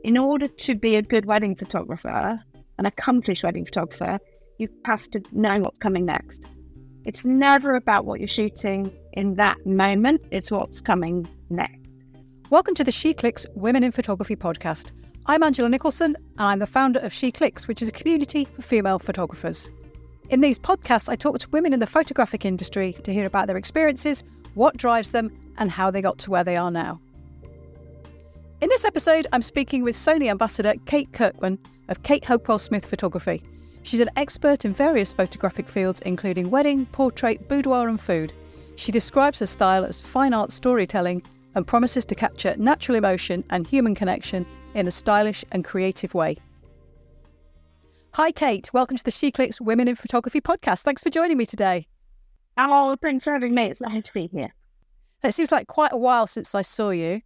in order to be a good wedding photographer, an accomplished wedding photographer, you have to know what's coming next. It's never about what you're shooting in that moment. It's what's coming next. Welcome to the SheClicks Women in Photography podcast. I'm Angela Nicholson, and I'm the founder of SheClicks, which is a community for female photographers. In these podcasts, I talk to women in the photographic industry to hear about their experiences, what drives them, and how they got to where they are now. In this episode, I'm speaking with Sony Ambassador Kate Kirkman of Kate Hopewell-Smith Photography. She's an expert in various photographic fields, including wedding, portrait, boudoir and food. She describes her style as fine art storytelling and promises to capture natural emotion and human connection in a stylish and creative way. Hi Kate, welcome to the SheClicks Women in Photography podcast. Thanks for joining me today. Oh, thanks for having me. It's lovely to be here. It seems like quite a while since I saw you.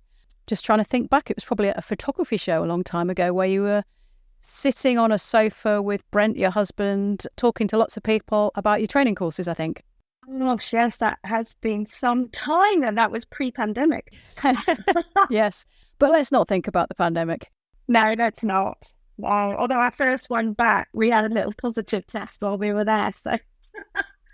Just trying to think back, it was probably at a photography show a long time ago where you were sitting on a sofa with Brent, your husband, talking to lots of people about your training courses, I think. Oh gosh, yes, that has been some time, and that was pre-pandemic. Yes, but let's not think about the pandemic. No, let's not. Although our first one back, we had a little positive test while we were there, so...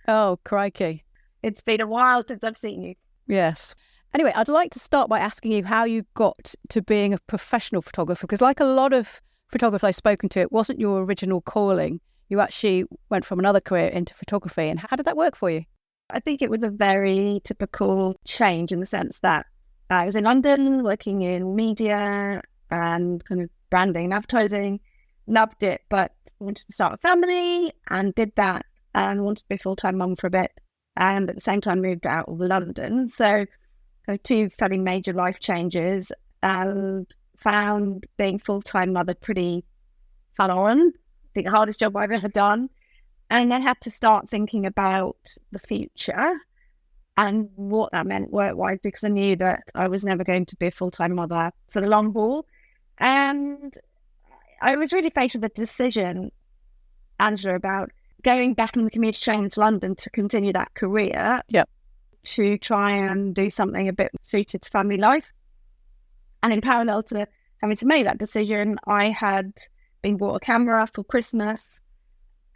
Oh, crikey. It's been a while since I've seen you. Yes. Anyway, I'd like to start by asking you how you got to being a professional photographer, because like a lot of photographers I've spoken to, it wasn't your original calling. You actually went from another career into photography. And how did that work for you? I think it was a very typical change in the sense that I was in London working in media and kind of branding and advertising. Loved it, but wanted to start a family and did that and wanted to be a full-time mum for a bit. And at the same time moved out of London. So two fairly major life changes, and found being full-time mother pretty full on. I think the hardest job I've ever done. And I had to start thinking about the future and what that meant work-wise, because I knew that I was never going to be a full-time mother for the long haul. And I was really faced with a decision, Angela, about going back on the commuter train to London to continue that career. Yep. To try and do something a bit suited to family life. And in parallel to having to make that decision, I had been bought a camera for Christmas,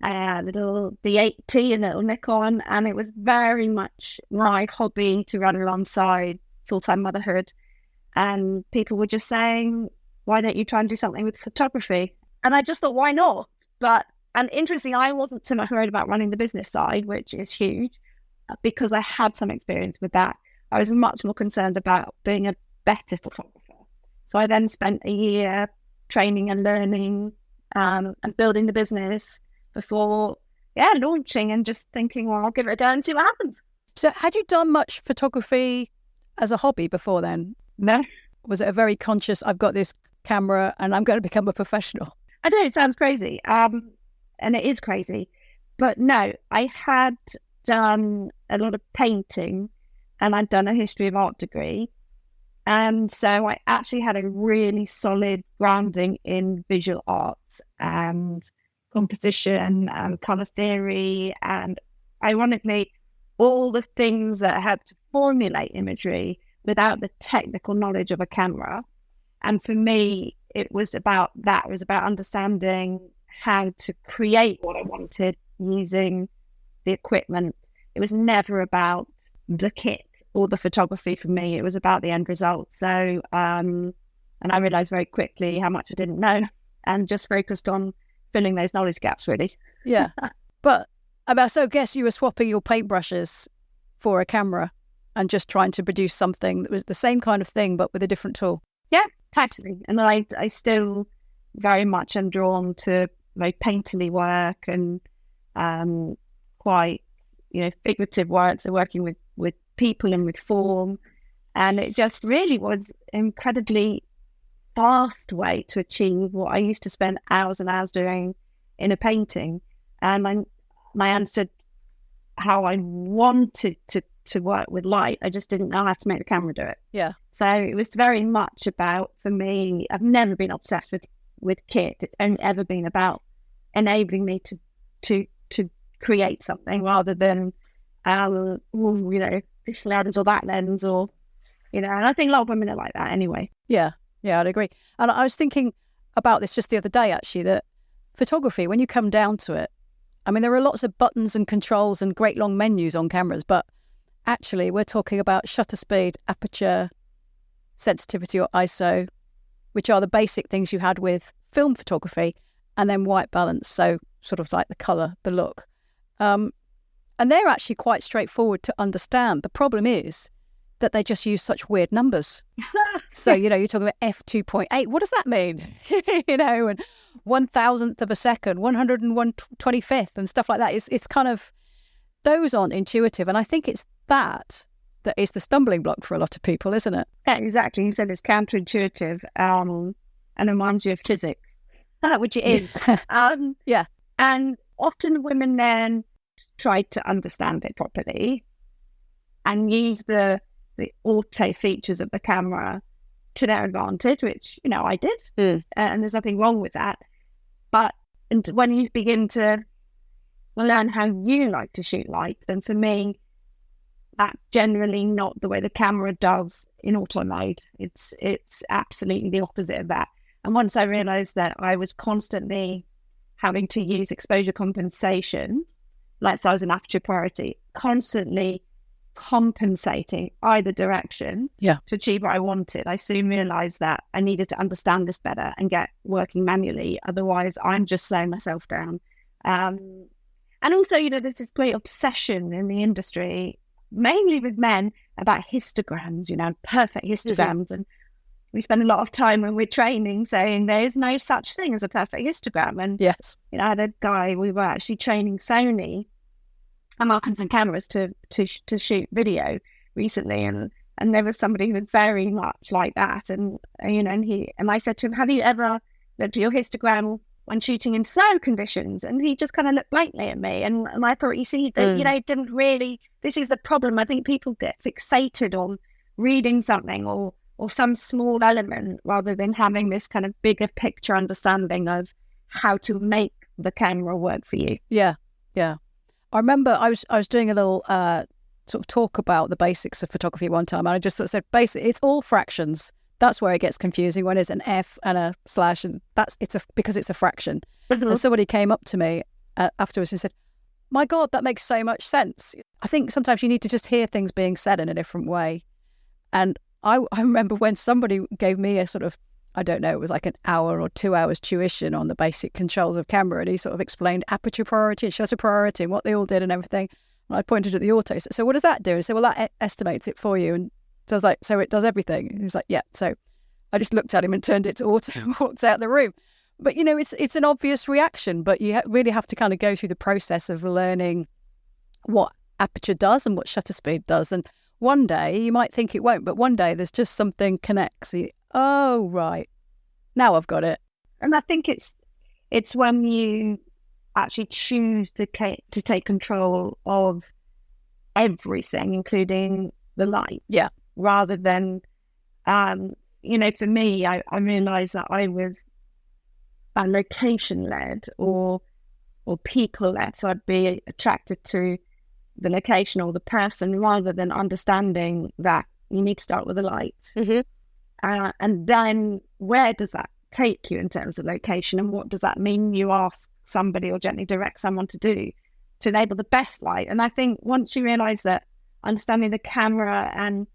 a little D8T, a little Nicholson, and it was very much my hobby to run alongside full-time motherhood. And people were just saying, why don't you try and do something with photography? And I just thought, why not? And interestingly, I wasn't so much worried about running the business side, which is huge, because I had some experience with that. I was much more concerned about being a better photographer. So I then spent a year training and learning and building the business before launching and just thinking, well, I'll give it a go and see what happens. So had you done much photography as a hobby before then? No. Was it a very conscious, I've got this camera and I'm going to become a professional? I know it sounds crazy, and it is crazy. But no, I had done a lot of painting and I'd done a history of art degree. And so I actually had a really solid grounding in visual arts and composition and colour theory, and ironically, all the things that help to formulate imagery without the technical knowledge of a camera. And for me, it was about that. It was about understanding how to create what I wanted using the equipment. It was never about the kit or the photography for me. It was about the end result. So, and I realised very quickly how much I didn't know and just focused on filling those knowledge gaps, really. Yeah. But so I guess you were swapping your paintbrushes for a camera and just trying to produce something that was the same kind of thing, but with a different tool. Yeah, totally. And I still very much am drawn to very painterly work and quite, figurative work. So working with people and with form. And it just really was incredibly fast way to achieve what I used to spend hours and hours doing in a painting. And I understood how I wanted to work with light. I just didn't know how to make the camera do it. Yeah. So it was very much about, for me, I've never been obsessed with kit. It's only ever been about enabling me to create something rather than, this lens or that lens or, and I think a lot of women are like that anyway. Yeah, I'd agree. And I was thinking, about this just the other day, actually, that photography, when you come down to it, I mean, there are lots of buttons and controls and great long menus on cameras, but actually we're talking about shutter speed, aperture, sensitivity or ISO, which are the basic things you had with film photography, and then white balance, so sort of like the colour, the look. And they're actually quite straightforward to understand. The problem is that they just use such weird numbers. So, you're talking about f2.8. What does that mean? And 1,000th of a second, 101/25th and stuff like that. It's kind of, those aren't intuitive. And I think it's that is the stumbling block for a lot of people, isn't it? Yeah, exactly. You said it's counterintuitive and reminds you of physics, which it is. Yeah. And often women then try to understand it properly and use the auto features of the camera to their advantage, which, I did. And there's nothing wrong with that. But when you begin to learn how you like to shoot light, then for me, that's generally not the way the camera does in auto mode. It's absolutely the opposite of that. And once I realised that I was constantly having to use exposure compensation, like size and aperture priority, constantly compensating either direction to achieve what I wanted, I soon realised that I needed to understand this better and get working manually. Otherwise, I'm just slowing myself down. And also, there's this great obsession in the industry, mainly with men, about histograms, perfect histograms. And we spend a lot of time when we're training saying there is no such thing as a perfect histogram. And yes, I had a guy, we were actually training Sony and cameras to shoot video recently, and there was somebody who was very much like that, and I said to him, have you ever looked at your histogram when shooting in snow conditions? And he just kind of looked blankly at me, and I thought, you see, that didn't really, this is the problem. I think people get fixated on reading something or some small element rather than having this kind of bigger picture understanding of how to make the camera work for you. Yeah. I remember I was doing a little sort of talk about the basics of photography one time, and I just sort of said, basically, it's all fractions. That's where it gets confusing when it's an F and a slash, and because it's a fraction. And somebody came up to me afterwards and said, my God, that makes so much sense. I think sometimes you need to just hear things being said in a different way. And I remember when somebody gave me a sort of, I don't know, it was like an hour or 2 hours tuition on the basic controls of camera, and he sort of explained aperture priority and shutter priority and what they all did and everything. And I pointed at the auto. So what does that do? And he said, well, that estimates it for you. And so I was like, so it does everything? And he was like, yeah. So I just looked at him and turned it to auto and walked out the room. But, it's an obvious reaction, but you really have to kind of go through the process of learning what aperture does and what shutter speed does. And one day you might think it won't, but one day there's just something connects. Oh, right. Now I've got it. And I think it's when you actually choose to take control of everything, including the light. Yeah. Rather than, for me, I realised that I was location-led or people-led. So I'd be attracted to the location or the person rather than understanding that you need to start with the light. And then where does that take you in terms of location, and what does that mean you ask somebody or gently direct someone to do to enable the best light? And I think once you realise that understanding the camera and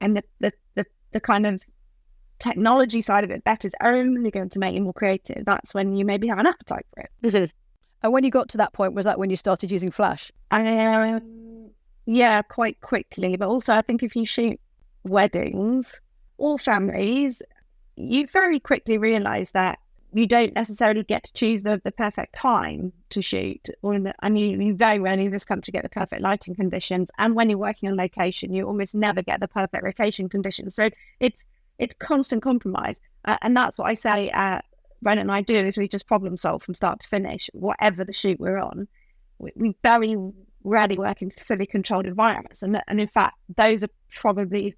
the kind of technology side of it better is only going to make you more creative, that's when you maybe have an appetite for it. And when you got to that point, was that when you started using flash? Yeah, quite quickly. But also I think if you shoot weddings or families, you very quickly realise that you don't necessarily get to choose the perfect time to shoot, and you very rarely in this country get the perfect lighting conditions. And when you're working on location, you almost never get the perfect location conditions. So it's constant compromise, and that's what I say. Brennan and I do is we just problem solve from start to finish, whatever the shoot we're on. We very rarely work in fully controlled environments, and in fact, those are probably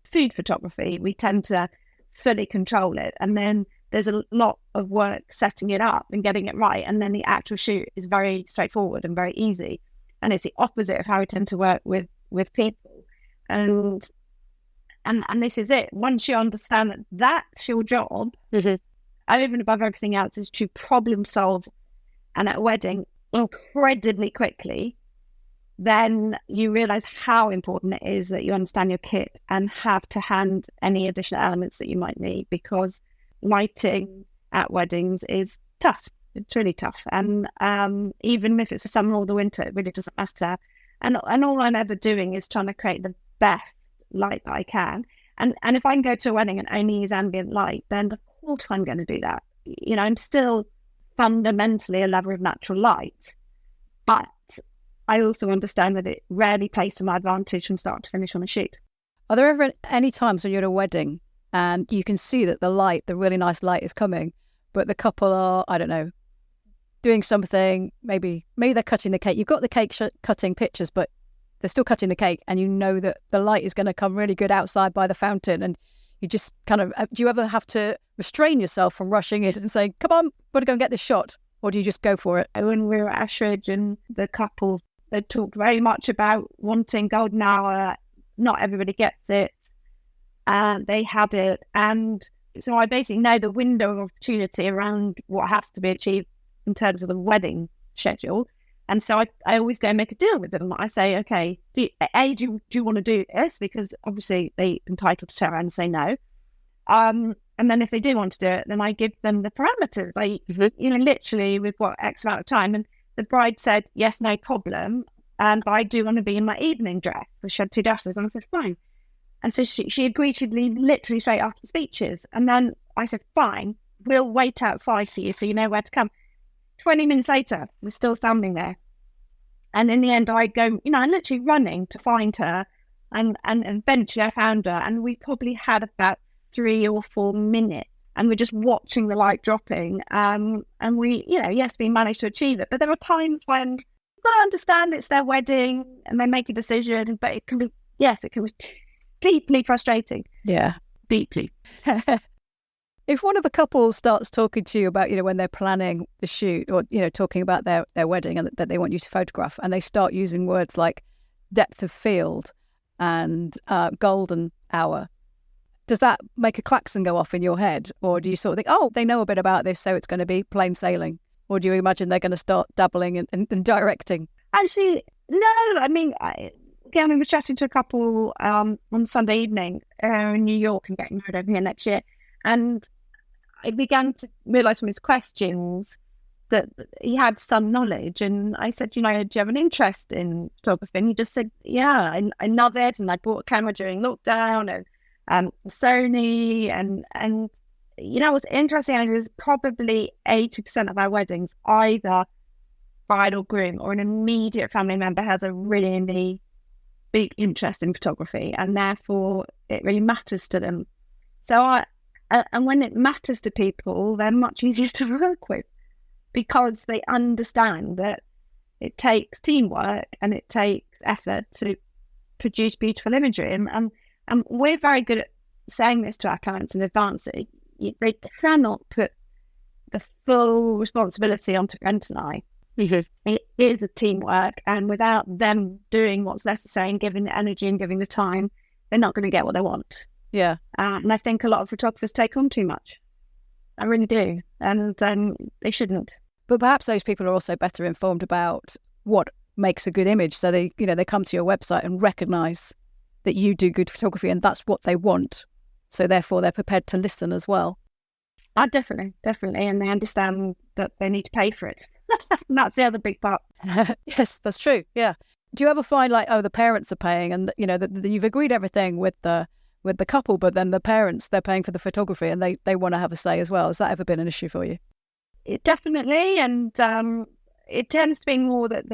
food photography. We tend to fully control it, and then there's a lot of work setting it up and getting it right, and then the actual shoot is very straightforward and very easy. And it's the opposite of how we tend to work with people. And this is it. Once you understand that that's your job, over and above everything else, is to problem solve, and at a wedding, incredibly quickly, then you realise how important it is that you understand your kit and have to hand any additional elements that you might need, because lighting at weddings is tough. It's really tough. And even if it's the summer or the winter, it really doesn't matter. And all I'm ever doing is trying to create the best light that I can. And if I can go to a wedding and only use ambient light, then of course I'm going to do that. You know, I'm still fundamentally a lover of natural light, but I also understand that it rarely plays to my advantage from start to finish on a shoot. Are there ever any times when you're at a wedding and you can see that the really nice light is coming, but the couple are, I don't know, doing something, maybe they're cutting the cake. You've got the cake cutting pictures, but they're still cutting the cake, and you know that the light is going to come really good outside by the fountain, and you just kind of, do you ever have to restrain yourself from rushing in and saying, come on, got to go and get this shot? Or do you just go for it? When we were at Ashridge, and the couple, they talked very much about wanting golden hour. Not everybody gets it. And they had it. And so I basically know the window of opportunity around what has to be achieved in terms of the wedding schedule. And so I always go and make a deal with them. I say, okay, do you want to do this? Because obviously they're entitled to turn around and say no. And then if they do want to do it, then I give them the parameters. Literally we've got X amount of time. And the bride said, yes, no problem. But I do want to be in my evening dress. She had 2 dresses. And I said, fine. And so she agreed to leave literally straight after speeches. And then I said, fine, we'll wait outside for you so you know where to come. 20 minutes later, we're still standing there. And in the end, I go, I'm literally running to find her. And eventually I found her. And we probably had about 3 or 4 minutes. And we're just watching the light dropping. And we, yes, we managed to achieve it. But there are times when you've got to understand it's their wedding and they make a decision. But it can be deeply frustrating. Yeah. Deeply. If one of the couples starts talking to you about, when they're planning the shoot or, talking about their wedding and that they want you to photograph, and they start using words like depth of field and golden hour, does that make a klaxon go off in your head? Or do you sort of think, oh, they know a bit about this, so it's going to be plain sailing? Or do you imagine they're going to start dabbling and directing? Actually, no. I mean, I was chatting to a couple on Sunday evening in New York and getting married over here next year. And I began to realise from his questions that he had some knowledge. And I said, do you have an interest in photography? And he just said, yeah, I love it. And I bought a camera during lockdown and Sony. And what's interesting is probably 80% of our weddings, either bride or groom or an immediate family member has a really big interest in photography. And therefore, it really matters to them. So and when it matters to people, they're much easier to work with because they understand that it takes teamwork and it takes effort to produce beautiful imagery. And we're very good at saying this to our clients in advance. They cannot put the full responsibility onto Brent and I. Mm-hmm. It is a teamwork, and without them doing what's necessary and giving the energy and giving the time, they're not going to get what they want. Yeah. And I think a lot of photographers take on too much. I really do. And they shouldn't. But perhaps those people are also better informed about what makes a good image. So they come to your website and recognise that you do good photography and that's what they want. So therefore they're prepared to listen as well. Definitely. And they understand that they need to pay for it. And that's the other big part. Yes, that's true. Yeah. Do you ever find the parents are paying and, that you've agreed everything with the couple, but then the parents, they're paying for the photography and they want to have a say as well. Has that ever been an issue for you? Definitely. And it tends to be more that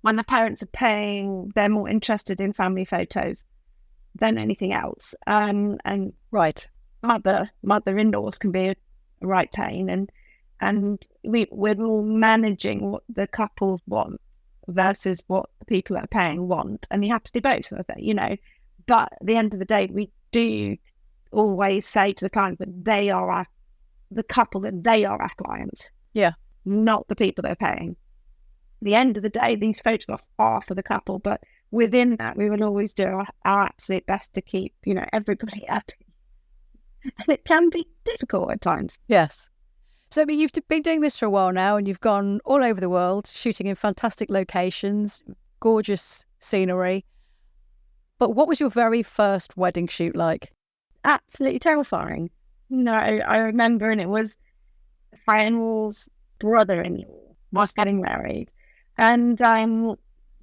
when the parents are paying, they're more interested in family photos than anything else. And right. Mother-in-laws can be a right pain. And we're all managing what the couples want versus what the people that are paying want. And you have to do both of it, But at the end of the day, we do always say to the client that they are the couple, that they are our clients. Yeah. Not the people they're paying. At the end of the day, these photographs are for the couple, but within that, we will always do our absolute best to keep, everybody happy. and it can be difficult at times. Yes. So I mean, you've been doing this for a while now, and you've gone all over the world, shooting in fantastic locations, gorgeous scenery. But what was your very first wedding shoot like? Absolutely terrifying. No, I remember, and it was a friend's brother-in-law was getting married, and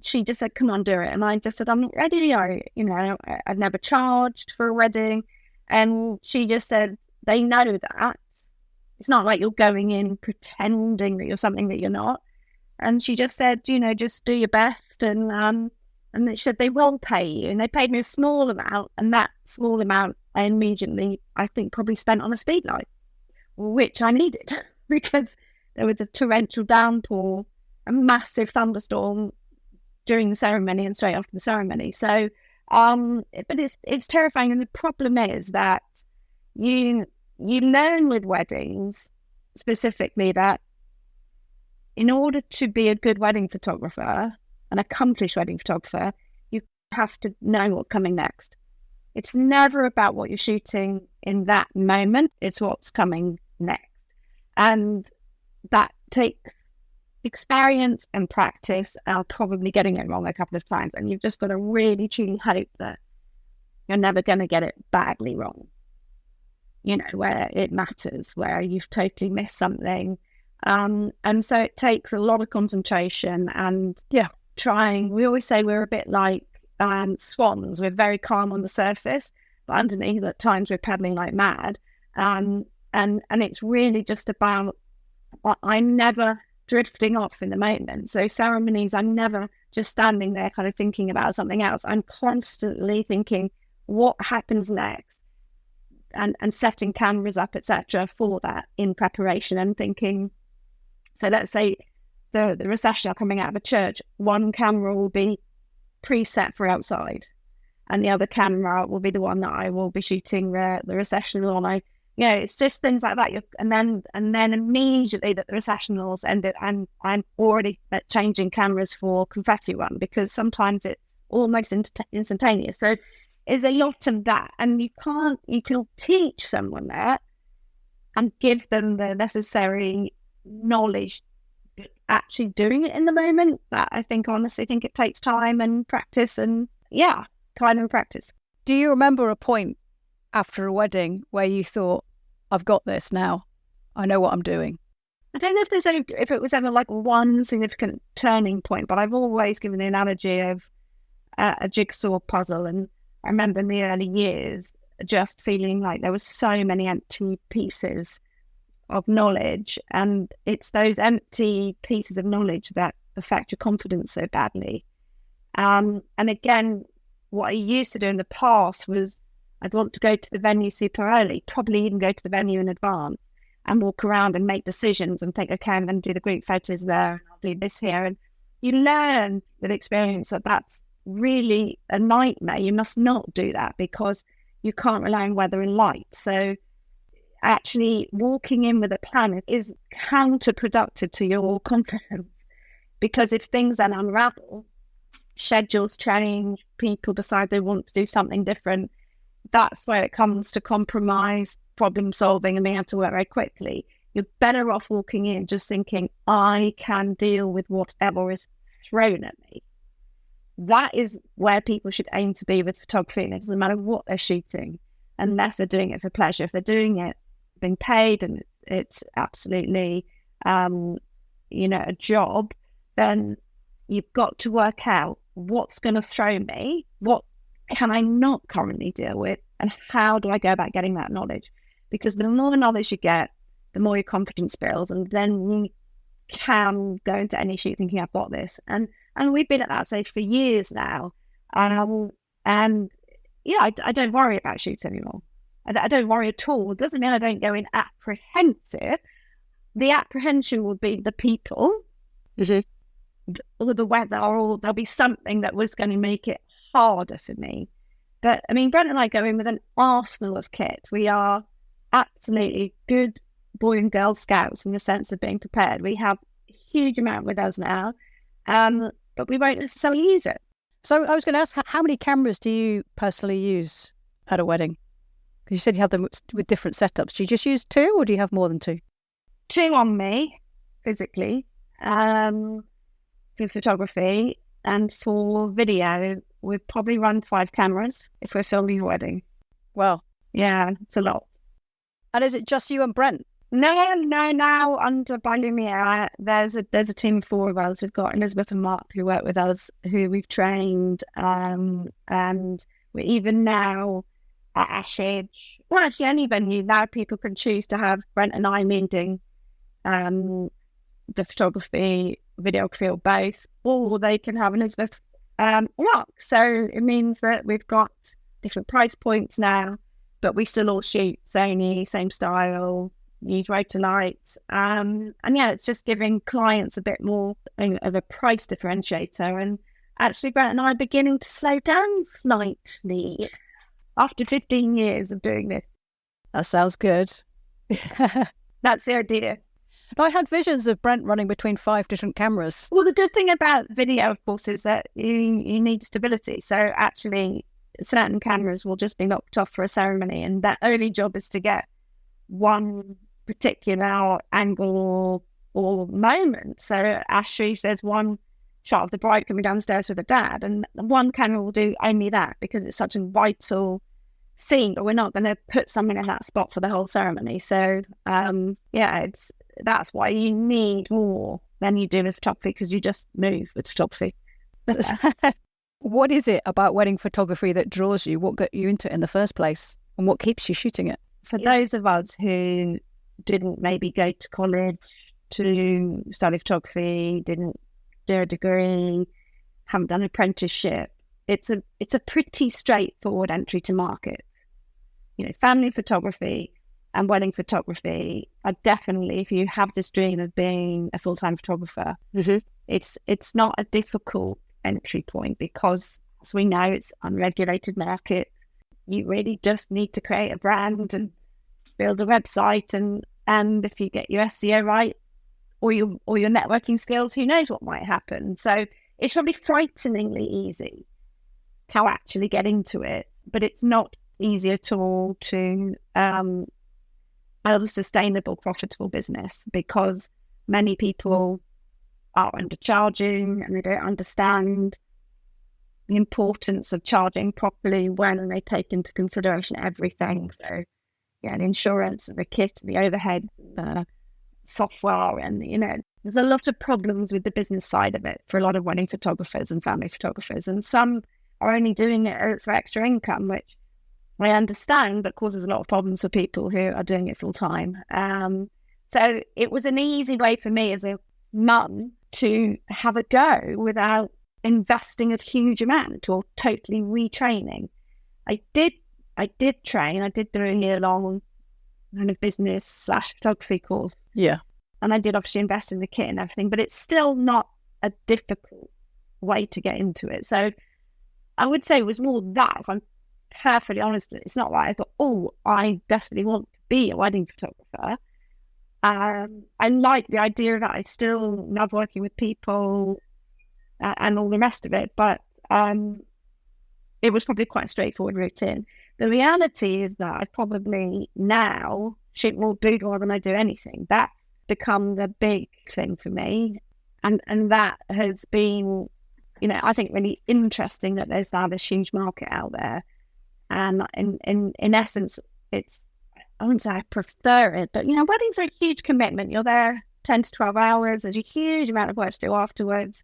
she just said, "Come on, do it." And I just said, "I'm not ready." I'd never charged for a wedding, and she just said, "They know that. It's not like you're going in pretending that you're something that you're not." And she just said, just do your best, and they said they will pay you, and they paid me a small amount, and that small amount I immediately, I think, probably spent on a speed light, which I needed because there was a torrential downpour, a massive thunderstorm during the ceremony and straight after the ceremony. So, but it's terrifying, and the problem is that you learn with weddings specifically that in order to be a good wedding photographer, an accomplished wedding photographer, you have to know what's coming next. It's never about what you're shooting in that moment. It's what's coming next. And that takes experience and practice. I'm probably getting it wrong a couple of times. And you've just got to really, truly hope that you're never going to get it badly wrong. Where it matters, where you've totally missed something. And so it takes a lot of concentration and trying. We always say we're a bit like swans. We're very calm on the surface, but underneath at times we're paddling like mad. And it's really just about, I'm never drifting off in the moment. So ceremonies, I'm never just standing there kind of thinking about something else. I'm constantly thinking, what happens next? And setting cameras up, etc., for that in preparation, and thinking, so let's say the recessional coming out of a church, one camera will be preset for outside, and the other camera will be the one that I will be shooting the recessional on. It's just things like that. And then immediately that the recessionals ended, and I'm already changing cameras for confetti one, because sometimes it's almost instantaneous. So is a lot of that, and you can teach someone that and give them the necessary knowledge, but actually doing it in the moment, that I honestly think it takes time and practice, and time and practice. Do you remember a point after a wedding where you thought, I've got this now, I know what I'm doing? I don't know if it was ever like one significant turning point, but I've always given the analogy of a jigsaw puzzle. And I remember in the early years just feeling like there were so many empty pieces of knowledge, and it's those empty pieces of knowledge that affect your confidence so badly. And again, what I used to do in the past was I'd want to go to the venue super early, probably even go to the venue in advance and walk around and make decisions and think, okay, I'm going to do the group photos there, and I'll do this here. And you learn with experience that that's really a nightmare. You must not do that, because you can't rely on weather and light. So actually walking in with a plan is counterproductive to your confidence, because if things then unravel, schedules change, people decide they want to do something different, that's where it comes to compromise, problem solving, and being able to work very quickly. You're better off walking in just thinking, I can deal with whatever is thrown at me. That is where people should aim to be with photography. And it doesn't matter what they're shooting, unless they're doing it for pleasure. If they're doing it, being paid, and it's absolutely, a job, then you've got to work out what's going to throw me, what can I not currently deal with, and how do I go about getting that knowledge? Because the more knowledge you get, the more your confidence builds, and then you can go into any shoot thinking, I've got this. And we've been at that stage for years now. I don't worry about shoots anymore. I don't worry at all. It doesn't mean I don't go in apprehensive. The apprehension would be the people, or the weather, or there'll be something that was going to make it harder for me. But I mean, Brent and I go in with an arsenal of kit. We are absolutely good boy and girl scouts in the sense of being prepared. We have a huge amount with us now, but we won't necessarily use it. So I was going to ask, how many cameras do you personally use at a wedding? Because you said you had them with different setups. Do you just use 2 or do you have more than 2? 2 on me, physically, for photography, and for video, we'd probably run 5 cameras if we're filming a wedding. Wow. Yeah, it's a lot. And is it just you and Brent? No, now under by Lumiere, there's a team of 4 of us. We've got Elizabeth and Mark who work with us, who we've trained, and we're even now at Ashage. Well, actually, any venue now people can choose to have Brent and I leading the photography, videography, or both, or they can have Elizabeth Mark. So it means that we've got different price points now, but we still all shoot Sony, same style, use Rotolight. And yeah, it's just giving clients a bit more of a price differentiator. And actually, Brent and I are beginning to slow down slightly after 15 years of doing this. That sounds good. That's the idea. I had visions of Brent running between 5 different cameras. Well, the good thing about video, of course, is that you need stability. So actually, certain cameras will just be knocked off for a ceremony, and their only job is to get one particular angle or moment. So Ashley, there's one shot of the bride coming downstairs with her dad, and one camera will do only that because it's such a vital scene, but we're not going to put someone in that spot for the whole ceremony. So that's why you need more than you do with photography, because you just move with photography. What is it about wedding photography that draws you? What got you into it in the first place, and what keeps you shooting it? For those of us who didn't maybe go to college to study photography, didn't do a degree, haven't done an apprenticeship, it's a pretty straightforward entry to market. You know, family photography and wedding photography are definitely, if you have this dream of being a full-time photographer, it's not a difficult entry point, because as we know, it's unregulated market. You really just need to create a brand and build a website, and if you get your SEO right or your networking skills, who knows what might happen. So it's probably frighteningly easy to actually get into it, but it's not easy at all to build a sustainable, profitable business, because many people are undercharging and they don't understand the importance of charging properly when they take into consideration everything. So, yeah, the insurance, the kit, the overhead, the software, and, there's a lot of problems with the business side of it for a lot of wedding photographers and family photographers. And some are only doing it for extra income, which I understand, but causes a lot of problems for people who are doing it full time. So it was an easy way for me as a mum to have a go without investing a huge amount or totally retraining. I did train. I did do a year-long kind of business/photography course. Yeah. And I did obviously invest in the kit and everything, but it's still not a difficult way to get into it. So I would say it was more that, if I'm perfectly honest, it's not like I thought, I desperately want to be a wedding photographer. I like the idea of that. I still love working with people and all the rest of it, but it was probably quite a straightforward routine. The reality is that I probably now shoot more boudoir than I do anything. That's become the big thing for me, and that has been, I think, really interesting that there's now this huge market out there. And in essence, I wouldn't say I prefer it, but, weddings are a huge commitment. You're there 10 to 12 hours. There's a huge amount of work to do afterwards.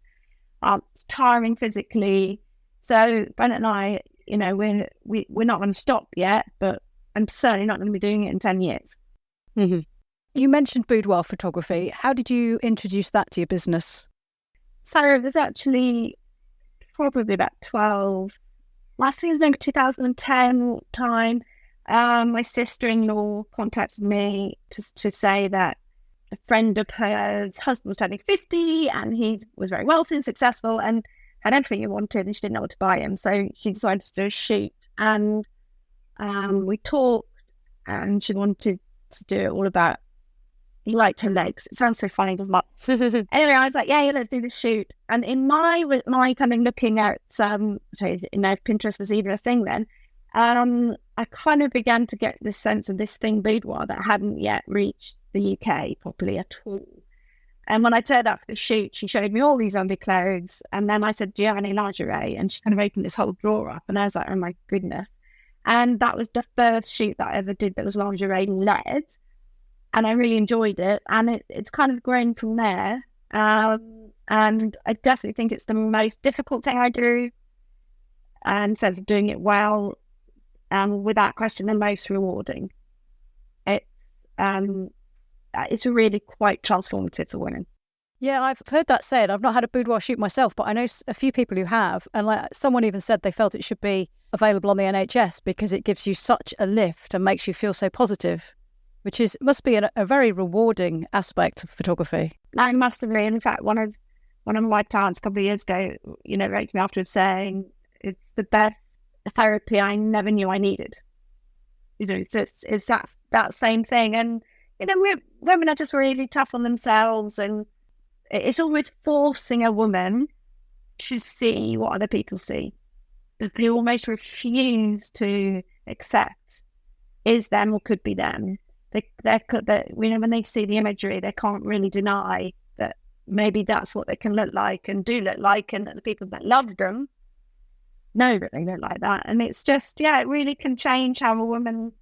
It's tiring physically. So Brent and I, we're not going to stop yet, but I'm certainly not going to be doing it in 10 years. Mm-hmm. You mentioned boudoir photography. How did you introduce that to your business? So it was actually probably about 12, I think it was maybe 2010 time. My sister-in-law contacted me to say that a friend of hers husband was turning 50 and he was very wealthy and successful and had everything he wanted, and she didn't know what to buy him. So she decided to do a shoot, and we talked, and she wanted to do it all about, he liked her legs. It sounds so funny, doesn't it? Anyway, I was like, yeah, let's do this shoot. And in my kind of looking at, if Pinterest was even a thing then, I kind of began to get this sense of this thing boudoir that hadn't yet reached the UK properly at all. And when I turned up for the shoot, she showed me all these underclothes. And then I said, do you have any lingerie? And she kind of opened this whole drawer up. And I was like, oh my goodness. And that was the first shoot that I ever did that was lingerie led. And I really enjoyed it. And it's kind of grown from there. And I definitely think it's the most difficult thing I do. And in sense of doing it well, without question, the most rewarding. It's really quite transformative for women. Yeah, I've heard that said. I've not had a boudoir shoot myself, but I know a few people who have. And like someone even said they felt it should be available on the NHS because it gives you such a lift and makes you feel so positive, which must be a very rewarding aspect of photography. I massively. In fact, one of my clients a couple of years ago, wrote to me afterwards saying it's the best therapy I never knew I needed. It's that same thing. And women are just really tough on themselves, and it's always forcing a woman to see what other people see. They almost refuse to accept is them or could be them. When they see the imagery, they can't really deny that maybe that's what they can look like and do look like, and that the people that love them know that they look like that. And it's just, it really can change how a woman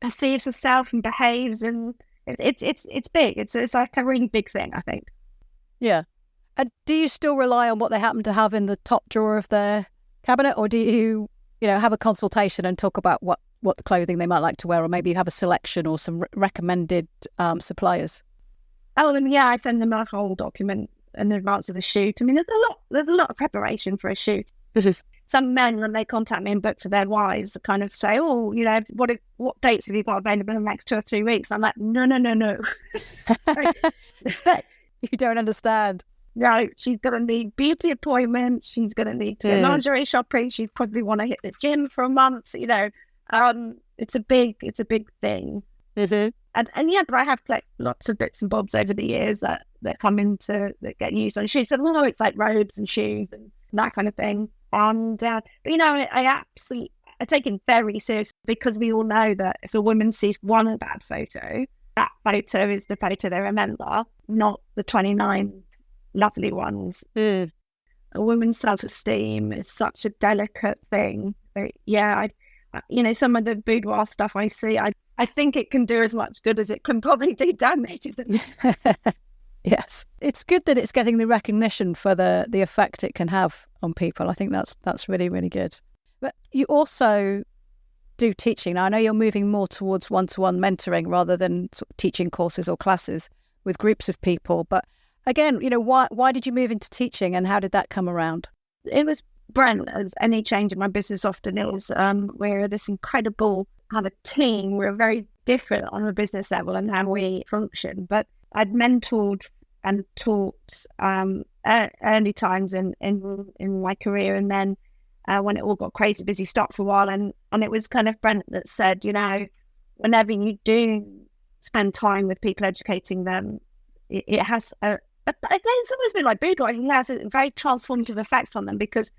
perceives herself and behaves, and it's big. It's like a really big thing, I think. Yeah. And do you still rely on what they happen to have in the top drawer of their cabinet, or do you, have a consultation and talk about what the clothing they might like to wear, or maybe you have a selection or some recommended suppliers? Oh, and I send them a whole document in advance of the shoot. I mean, there's a lot of preparation for a shoot. Some men, when they contact me and book for their wives, kind of say, oh, what dates have you got available in the next 2 or 3 weeks? I'm like, no. You don't understand. No, she's going to need beauty appointments. She's going to need to get lingerie shopping. She'd probably want to hit the gym for a month. It's a big thing. Mm-hmm. And but I have like lots of bits and bobs over the years that come into that get used on shoes. And it's like robes and shoes and that kind of thing. And but I take it very seriously, because we all know that if a woman sees one bad photo, that photo is the photo they remember, not the 29 lovely ones. A woman's self-esteem is such a delicate thing. Some of the boudoir stuff I see, I think it can do as much good as it can probably do damage. Yes. It's good that it's getting the recognition for the effect it can have on people. I think that's really, really good. But you also do teaching. Now, I know you're moving more towards one-to-one mentoring rather than sort of teaching courses or classes with groups of people. But again, why did you move into teaching, and how did that come around? It was Brent, as any change in my business often is. We're this incredible kind of team. We're very different on a business level and how we function. But I'd mentored and taught early times in my career, and then when it all got crazy busy, stopped for a while, and it was kind of Brent that said, whenever you do spend time with people, educating them, it has it's always been like boudoir. It has a very transformative effect on them, because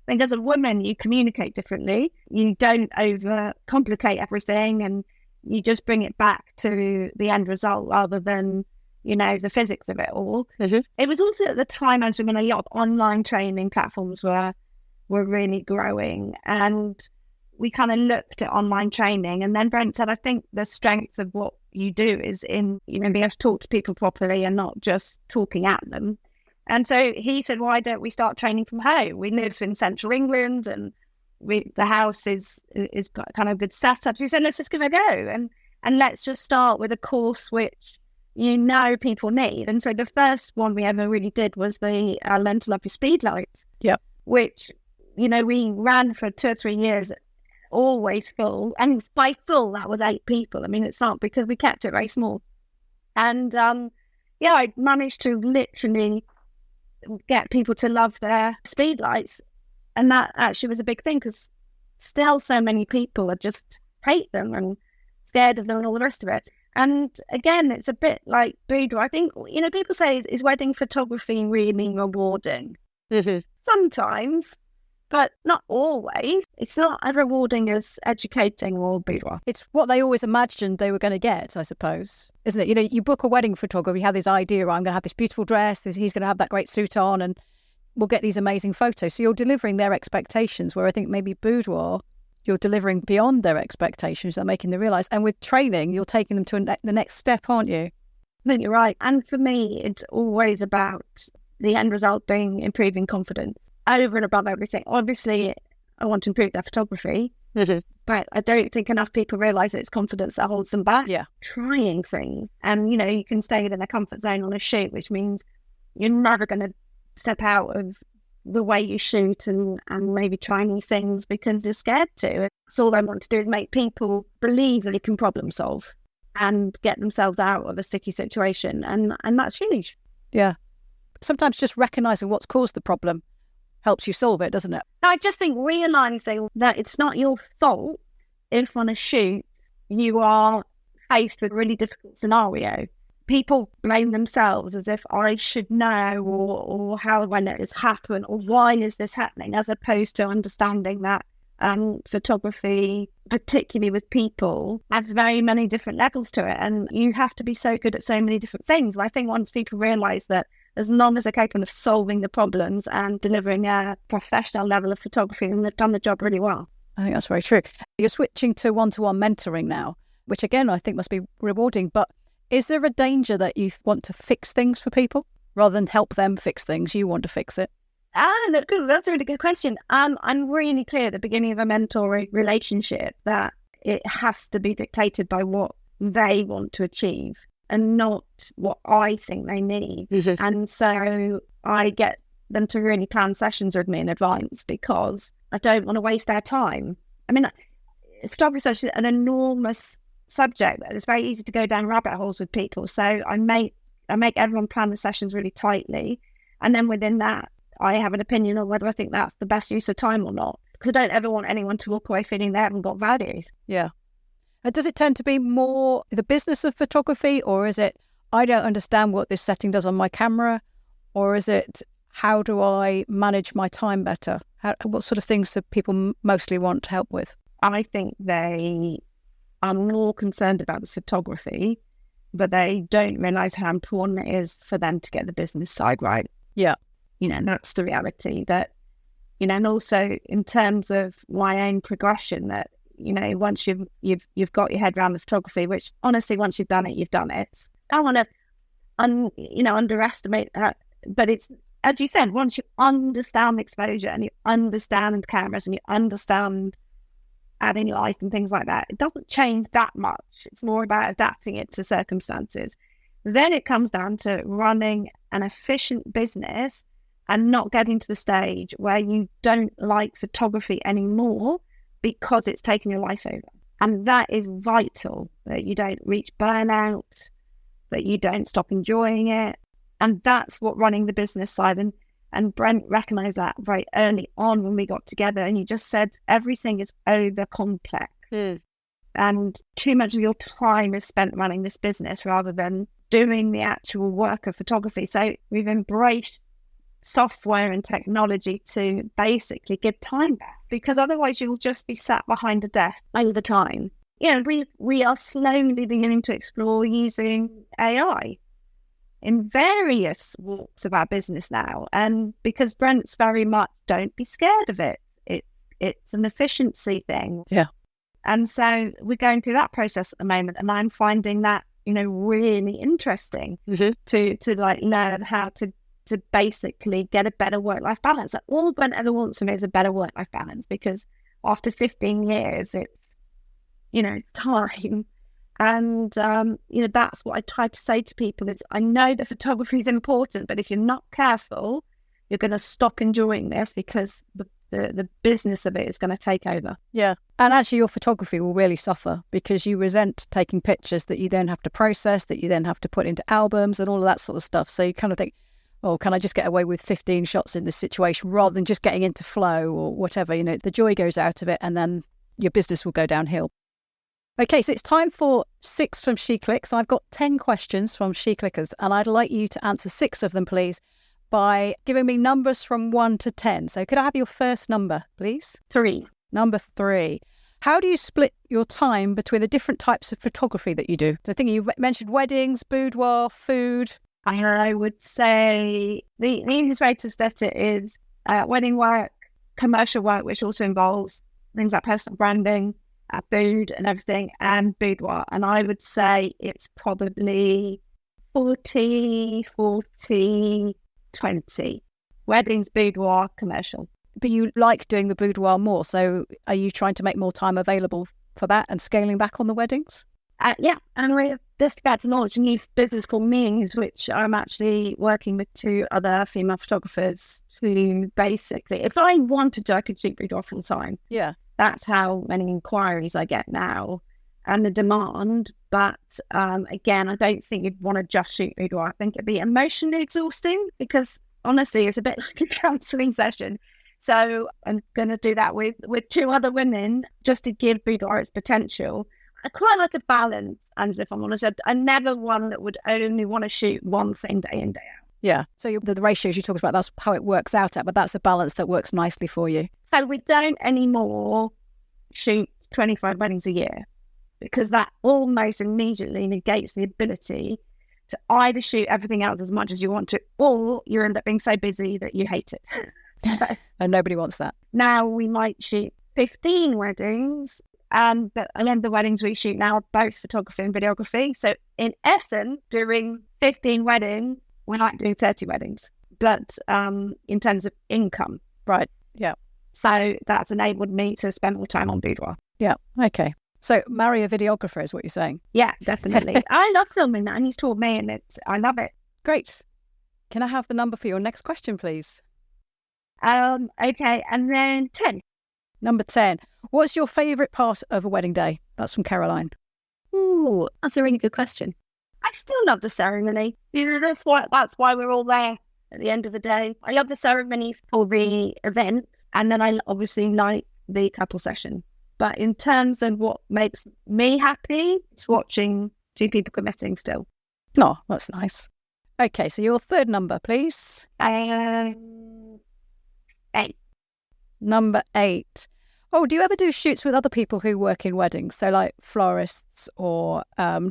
I think as a woman you communicate differently. You don't overcomplicate everything, and you just bring it back to the end result rather than the physics of it all. Mm-hmm. It was also at the time I was doing a lot of online training platforms were really growing, and we kind of looked at online training, and then Brent said, I think the strength of what you do is in being able to talk to people properly and not just talking at them. And so he said, why don't we start training from home? We live in central England, and the house is got kind of good setup. So he said, let's just give it a go, and let's just start with a course which people need. And so the first one we ever really did was the Learn to Love Your Speed Lights. Yep. Which we ran for 2 or 3 years, always full. And by full, that was 8 people. I mean, it's not, because we kept it very small. And I managed to literally get people to love their speed lights. And that actually was a big thing, because still so many people just hate them and scared of them and all the rest of it. And again, it's a bit like boudoir. I think, people say, is wedding photography really rewarding? Mm-hmm. Sometimes. but not always. It's not as rewarding as educating or boudoir. It's what they always imagined they were going to get, I suppose, isn't it? You know, you book a wedding photographer, you have this idea, I'm going to have this beautiful dress, he's going to have that great suit on, and we'll get these amazing photos. So you're delivering their expectations, where I think maybe boudoir, you're delivering beyond their expectations. They're making them realise. And with training, you're taking them to the next step, aren't you? I think you're right. And for me, it's always about the end result being improving confidence over and above everything. Obviously, I want to improve their photography, but I don't think enough people realise that it's confidence that holds them back. Yeah. Trying things. And, you know, you can stay within a comfort zone on a shoot, which means you're never going to step out of the way you shoot and maybe try new things because you're scared to. So all I want to do is make people believe that they can problem solve and get themselves out of a sticky situation. And that's huge. Yeah. Sometimes just recognising what's caused the problem helps you solve it, doesn't it? I just think realising that it's not your fault if on a shoot you are faced with a really difficult scenario. People blame themselves as if I should know or how have I let this happen or why is this happening, as opposed to understanding that photography, particularly with people, has very many different levels to it, and you have to be so good at so many different things. And I think once people realise that as long as they're capable of solving the problems and delivering a professional level of photography, then they've done the job really well. I think that's very true. You're switching to one-to-one mentoring now, which again I think must be rewarding, but is there a danger that you want to fix things for people rather than help them fix things? You want to fix it? Look, that's a really good question. I'm really clear at the beginning of a mentoring relationship that it has to be dictated by what they want to achieve and not what I think they need. And so I get them to really plan sessions with me in advance because I don't want to waste their time. I mean, photography is an enormous subject. It's very easy to go down rabbit holes with people. So I make everyone plan the sessions really tightly. And then within that, I have an opinion on whether I think that's the best use of time or not. Because I don't ever want anyone to walk away feeling they haven't got value. Yeah. And does it tend to be more the business of photography, or is it, I don't understand what this setting does on my camera, or is it, how do I manage my time better? What sort of things do people mostly want help with? I think they are more concerned about the photography, but they don't realise how important it is for them to get the business side right. Yeah. You know, that's the reality that, you know, and also in terms of my own progression, that, you know, once you've got your head around the photography, which honestly, once you've done it, you've done it. I don't want to, underestimate that, but it's, as you said, once you understand exposure and you understand cameras and you understand adding light and things like that, it doesn't change that much. It's more about adapting it to circumstances. Then it comes down to running an efficient business and not getting to the stage where you don't like photography anymore because it's taken your life over. And that is vital, that you don't reach burnout, that you don't stop enjoying it. And that's what running the business side. And Brent recognised that very early on when we got together. And you just said, everything is over complex. And too much of your time is spent running this business rather than doing the actual work of photography. So we've embraced software and technology to basically give time back, because otherwise you'll just be sat behind a desk all the time. You know, we are slowly beginning to explore using AI in various walks of our business now. And because Brent's very much, don't be scared of it. It's an efficiency thing. Yeah. And so we're going through that process at the moment, and I'm finding that, you know, really interesting to like learn how to basically get a better work-life balance. Like, all Brent ever wants from me is a better work-life balance, because after 15 years, it's time. And, that's what I try to say to people is, I know that photography is important, but if you're not careful, you're going to stop enjoying this because the business of it is going to take over. Yeah. And actually your photography will really suffer because you resent taking pictures that you then have to process, that you then have to put into albums and all of that sort of stuff. So you kind of think, oh, can I just get away with 15 shots in this situation rather than just getting into flow or whatever? You know, the joy goes out of it and then your business will go downhill. Okay, so it's time for 6 from SheClicks. I've got 10 questions from SheClickers and I'd like you to answer 6 of them, please. by giving me numbers from 1 to 10. So could I have your first number, please? 3. Number 3. How do you split your time between the different types of photography that you do? I think you mentioned weddings, boudoir, food. I would say the easiest way to split it is wedding work, commercial work, which also involves things like personal branding, food and everything, and boudoir. And I would say it's probably 40, 20. Weddings, boudoir, commercial. But you like doing the boudoir more. So are you trying to make more time available for that and scaling back on the weddings? Yeah, and we're just about to launch a new business called Means, which I'm actually working with 2 other female photographers to basically, if I wanted to, I could shoot boudoir full time. Yeah. That's how many inquiries I get now and the demand. But again, I don't think you'd want to just shoot boudoir. I think it'd be emotionally exhausting because honestly, it's a bit like a counselling session. So I'm going to do that with 2 other women just to give boudoir its potential. I quite like a balance, and if I'm honest, I'm never one that would only want to shoot one thing day in, day out. Yeah. So the ratios you talked about, that's how it works out at, but that's a balance that works nicely for you. So we don't anymore shoot 25 weddings a year because that almost immediately negates the ability to either shoot everything else as much as you want to, or you end up being so busy that you hate it. And nobody wants that. Now we might shoot 15 weddings, but the weddings we shoot now are both photography and videography. So in essence, doing 15 weddings, we might do 30 weddings, but in terms of income. Right, yeah. So that's enabled me to spend more time on boudoir. Yeah, okay. So marry a videographer is what you're saying? Yeah, definitely. I love filming that, and he's taught me, and I love it. Great. Can I have the number for your next question, please? Okay, and then 10. Number 10. What's your favourite part of a wedding day? That's from Caroline. Ooh, that's a really good question. I still love the ceremony. That's why we're all there at the end of the day. I love the ceremony for the event, and then I obviously like the couple session. But in terms of what makes me happy, it's watching 2 people committing still. Oh, that's nice. Okay, so your third number, please. 8. Number 8. Oh, do you ever do shoots with other people who work in weddings? So like florists or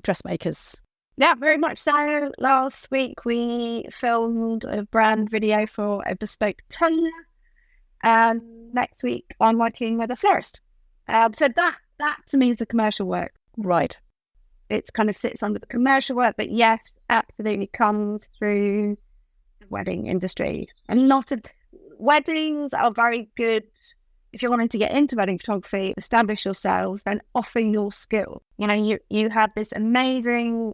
dressmakers? Yeah, very much so. Last week we filmed a brand video for a bespoke tailor, and next week I'm working with a florist. So that to me is the commercial work. Right. It kind of sits under the commercial work, but yes, absolutely comes through the wedding industry. And a lot of weddings are very good. If you're wanting to get into wedding photography, establish yourselves, then offer your skill. You know, you have this amazing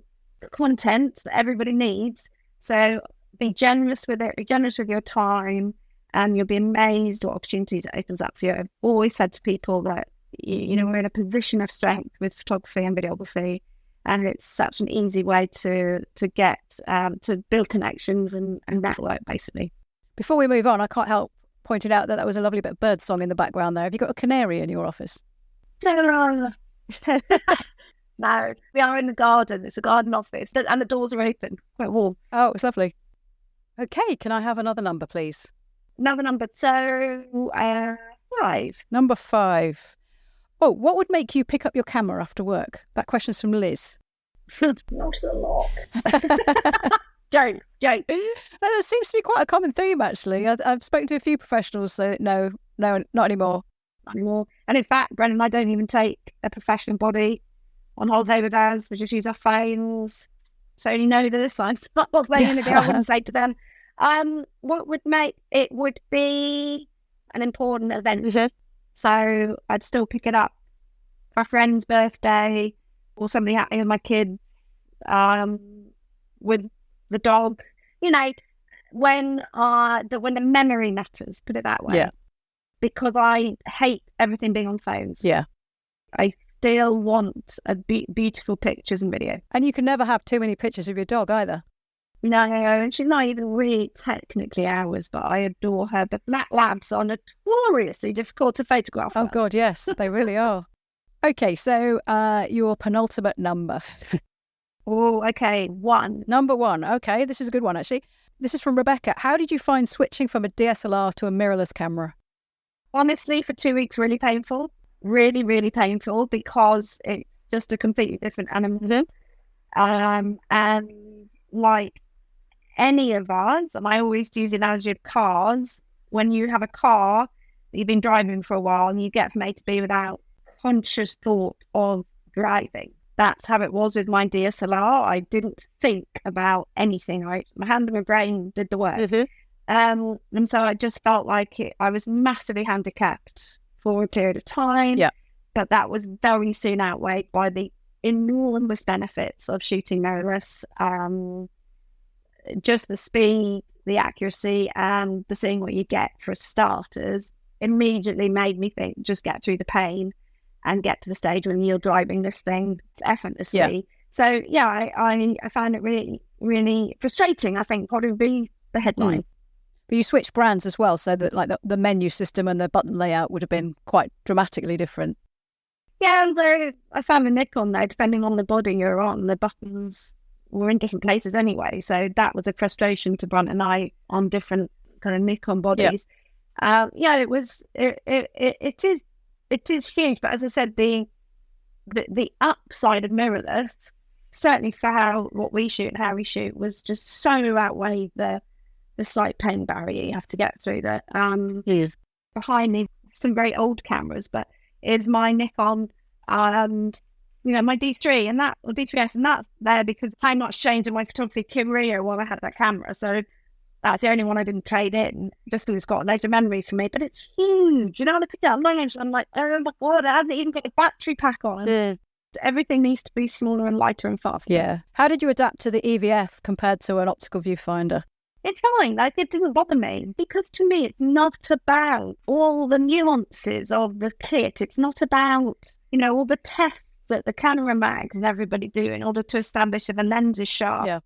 content that everybody needs. So be generous with it, be generous with your time, and you'll be amazed what opportunities it opens up for you. I've always said to people that, you know, we're in a position of strength with photography and videography, and it's such an easy way to get, to build connections and network, basically. Before we move on, I can't help pointing out that was a lovely bit of bird song in the background there. Have you got a canary in your office? No, we are in the garden. It's a garden office, and the doors are open. Quite warm. Oh, it's lovely. Okay, can I have another number, please? Another number, so 5. Number 5. Oh, what would make you pick up your camera after work? That question's from Liz. Not a lot. Joke. No, there seems to be quite a common theme, actually. I've spoken to a few professionals so no, not anymore. Not anymore. And in fact, Brennan, I don't even take a professional body on holiday with us. We just use our phones. So you know this. I'm not saying anything I wouldn't say to them. What would make it would be an important event. Mm-hmm. So I'd still pick it up for a friend's birthday or something happening with my kids, with the dog. You know, when the memory matters, put it that way. Yeah. Because I hate everything being on phones. Yeah. I still want beautiful pictures and video. And you can never have too many pictures of your dog either. No, and she's not even really technically ours, but I adore her. But black labs are notoriously difficult to photograph. Oh, God, yes, they really are. Okay, so your penultimate number. Oh, okay. One. Number one. Okay, this is a good one, actually. This is from Rebecca. How did you find switching from a DSLR to a mirrorless camera? Honestly, for 2 weeks, really painful. Really, really painful because it's just a completely different animal. And like any of us, and I always use the analogy of cars, when you have a car that you've been driving for a while and you get from A to B without conscious thought of driving. That's how it was with my DSLR. I didn't think about anything. My hand and my brain did the work. And so I just felt like I was massively handicapped for a period of time. Yeah. But that was very soon outweighed by the enormous benefits of shooting mirrorless. Just the speed, the accuracy, and the seeing what you get for starters immediately made me think, just get through the pain and get to the stage when you're driving this thing effortlessly. Yeah. So, yeah, I found it really, really frustrating, I think, probably be the headline. But you switched brands as well, so that like the menu system and the button layout would have been quite dramatically different. Yeah, and I found the Nikon, though, depending on the body you're on, the buttons were in different places anyway. So that was a frustration to Brunt and I on different kind of Nikon bodies. It is huge, but as I said, the upside of mirrorless, certainly for what we shoot and how we shoot, was just so outweighed the slight pain barrier you have to get through. That behind me, some very old cameras, but is my Nikon and my D3 and that, or D3S, and that's there because I'm not changed in my photography career while I had that camera. So that's the only one I didn't trade in, just because it's got loads of memories for me. But it's huge. When I picked it up, I'm like, oh my God, I haven't even got the battery pack on. Everything needs to be smaller and lighter and faster. Yeah. How did you adapt to the EVF compared to an optical viewfinder? It's fine. Like, it didn't bother me because to me, it's not about all the nuances of the kit. It's not about, all the tests that the camera mags and everybody do in order to establish if a lens is sharp. Yeah.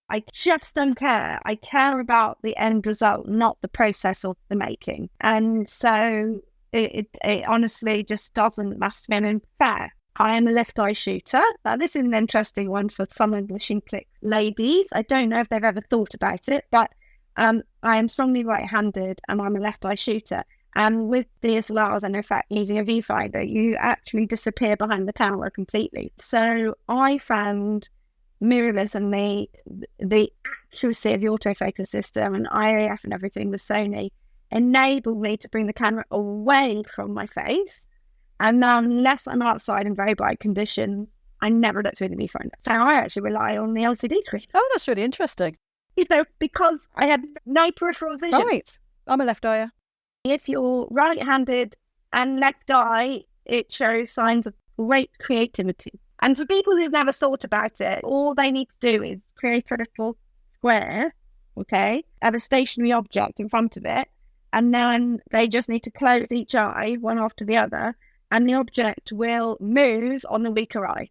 I just don't care. I care about the end result, not the process of the making. And so it honestly just doesn't matter to me. And in fact, I am a left eye shooter. Now, this is an interesting one for some of the SheClicks ladies. I don't know if they've ever thought about it, but I am strongly right-handed and I'm a left eye shooter. And with DSLRs and in fact using a viewfinder, you actually disappear behind the camera completely. So I found mirrorless and the accuracy of the autofocus system and IAF and everything with Sony enabled me to bring the camera away from my face. And now, unless I'm outside in very bright conditions, I never look through the viewfinder. So I actually rely on the LCD screen. Oh, that's really interesting. Because I had no peripheral vision. Right. I'm a left eye. If you're right-handed and left eye, it shows signs of great creativity. And for people who've never thought about it, all they need to do is create a little square, have a stationary object in front of it, and then they just need to close each eye, one after the other, and the object will move on the weaker eye.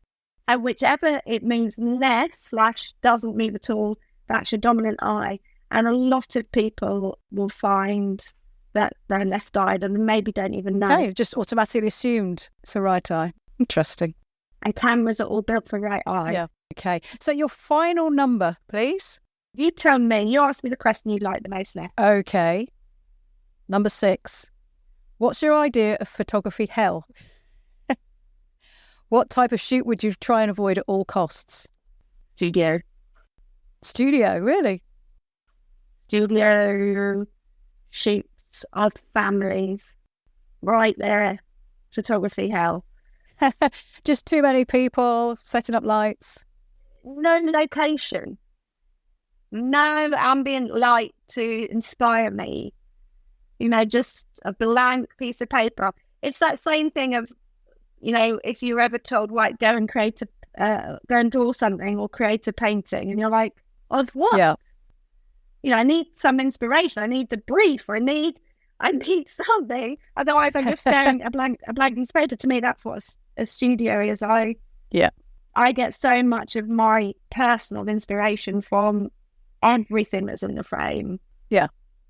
And whichever it moves less / doesn't move at all, that's your dominant eye. And a lot of people will find that they're left-eyed and maybe don't even know. Okay, just automatically assumed it's a right eye. Interesting. And cameras are all built for right eye. Yeah. Okay. So your final number, please. You tell me. You ask me the question you like the most now. Okay. Number 6. What's your idea of photography hell? What type of shoot would you try and avoid at all costs? Studio, really? Studio shoots of families. Right there. Photography hell. Just too many people setting up lights. No location. No ambient light to inspire me. Just a blank piece of paper. It's that same thing of, if you're ever told, right, go and go and draw something or create a painting, and you're like, of what? Yeah. I need some inspiration. I need a brief. I need something. Otherwise, I'm just staring at a blank piece of paper. To me, that's what a studio is. I get so much of my personal inspiration from everything that's in the frame. Yeah.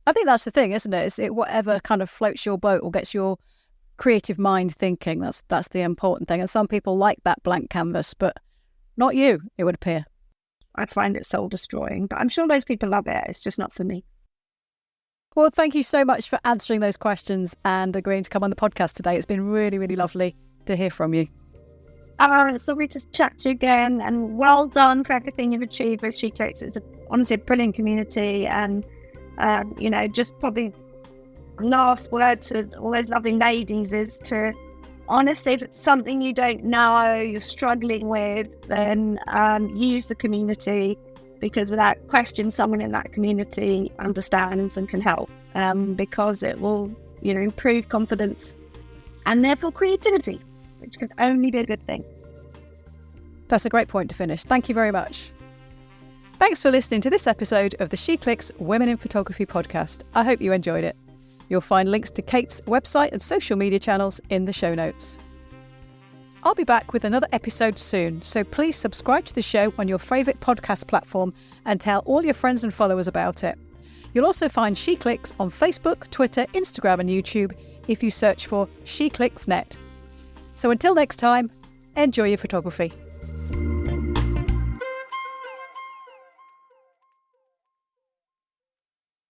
I think that's the thing, isn't it? It's whatever kind of floats your boat or gets your creative mind thinking. That's the important thing. And some people like that blank canvas, but not you, it would appear. I find it soul destroying, but I'm sure most people love it. It's just not for me. Well, thank you so much for answering those questions and agreeing to come on the podcast today. It's been really, really lovely to hear from you. It's lovely to chat to you again, and well done for everything you've achieved with SheClicks. It's honestly a brilliant community, and just probably last word to all those lovely ladies is to, honestly, if it's something you don't know, you're struggling with, then use the community, because without question, someone in that community understands and can help, because it will, improve confidence and therefore creativity, which can only be a good thing. That's a great point to finish. Thank you very much. Thanks for listening to this episode of the SheClicks Women in Photography podcast. I hope you enjoyed it. You'll find links to Kate's website and social media channels in the show notes. I'll be back with another episode soon, so please subscribe to the show on your favourite podcast platform and tell all your friends and followers about it. You'll also find SheClicks on Facebook, Twitter, Instagram and YouTube if you search for SheClicksNet. So until next time, enjoy your photography.